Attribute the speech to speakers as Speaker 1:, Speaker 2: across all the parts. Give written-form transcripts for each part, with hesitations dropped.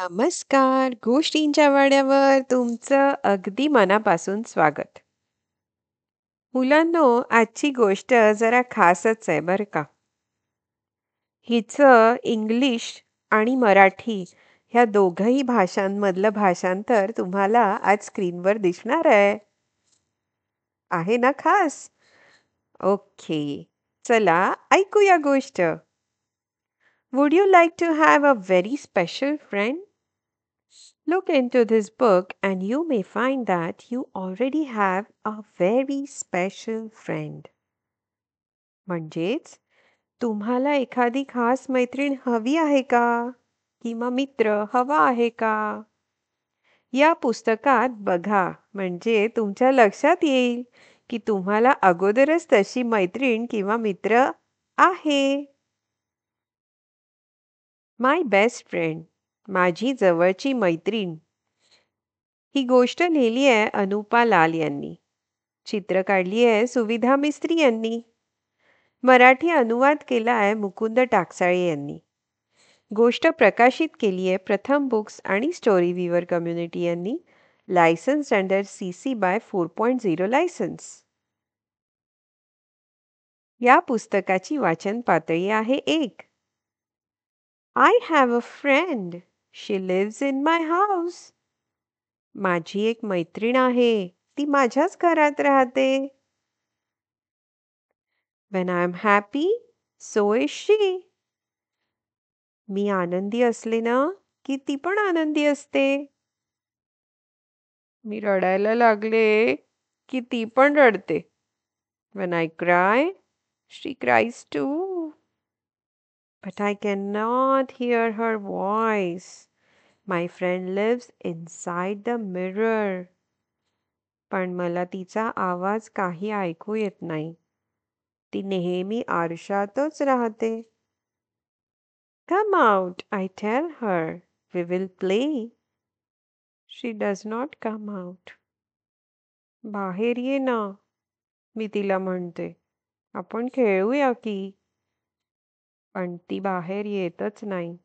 Speaker 1: नमस्कार. गोष्टींच्या वाड्यावर तुमचं अगदी मनापासून स्वागत. मुलांनो, आजची गोष्ट जरा खासच आहे बरं का. हिचं इंग्लिश आणि मराठी ह्या दोघंही भाषांमधलं भाषांतर तुम्हाला आज स्क्रीनवर दिसणार आहे. आहे ना खास? ओके. चला ऐकूया गोष्ट. Would you like to have a very special friend? Look into this book and you may find that you already have a very special friend. म्हणजेच तुम्हाला एखादी खास मैत्रीण हवी आहे का? किंवा मित्र हवा आहे का? या पुस्तकात बघा म्हणजे तुमच्या लक्षात येईल की तुम्हाला अगोदरच तशी मैत्रीण किंवा मित्र आहे. माय बेस्ट फ्रेंड माझी जवळची मैत्रीण ही गोष्ट लिहिली आहे अनुपा लाल यांनी. चित्र काढली आहे सुविधा मिस्त्री यांनी. मराठी अनुवाद केला आहे मुकुंद टाकसाळे यांनी. गोष्ट प्रकाशित केली आहे प्रथम बुक्स आणि स्टोरी व्हीवर कम्युनिटी यांनी. Licence under CC by 4.0 licence. या पुस्तकाची वाचन पातळी आहे 1. I have a friend. She lives in my house. माझी एक मैत्रीण आहे. ती माझ्याच घरात राहते. When I am happy, so is she. मी आनंदी असले ना, की ती पण आनंदी असते. मी रडायला लागले, की ती पण रडते. When I cry, she cries too. But I cannot hear her voice. My friend lives inside the mirror. पण मला तिचा आवाज काही ऐकू येत नाही. ती नेहमी आरशातच राहते. Come out, I tell her. We will play. She does not come out. बाहेर ये ना, मी तिला म्हणते. आपण खेळूया की. पण ती बाहेर येतच नाही.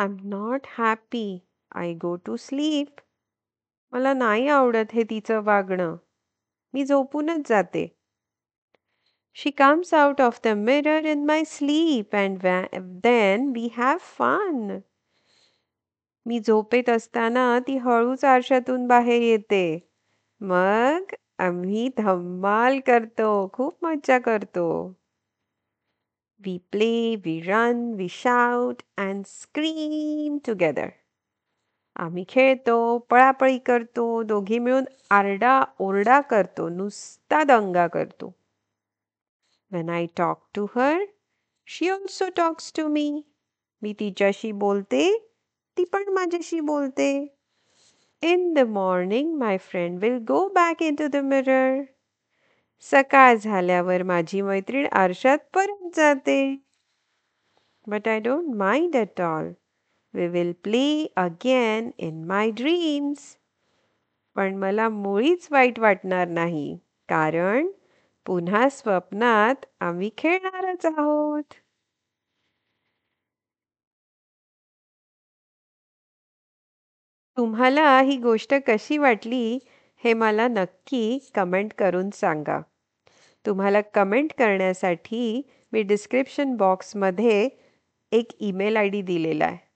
Speaker 1: I'm not happy. I go to sleep. मला नाही आवडत हे तिचं वागणं. मी झोपूनच जाते. She comes out of the mirror in my sleep and then we have fun. मी झोपेत असताना ती हळूच आरशातून बाहेर येते. मग आम्ही धम्माल करतो. खूप मज्जा करतो. We play, we run, we shout and scream together. आम्ही खेळतो, पळापळी करतो, दोघी मिळून आरडा-ओरडा करतो, नुसता दंगा करतो. When I talk to her, she also talks to me. मी तिच्याशी बोलते, ती पण माझ्याशी बोलते. In the morning, my friend will go back into the mirror. सकाळ झाल्यावर माझी मैत्रीण आरशात परत जाते. But I don't mind at all. We will play again in my dreams. पण मला मुळीच वाईट वाटणार नाही. कारण पुन्हा स्वप्नात आम्ही खेळणारच आहोत. तुम्हाला ही गोष्ट कशी वाटली हे मला नक्की कमेंट करून सांगा. तुम्हाला कमेंट करण्यासाठी मी डिस्क्रिप्शन बॉक्समध्ये एक ईमेल ID दिलेला आहे.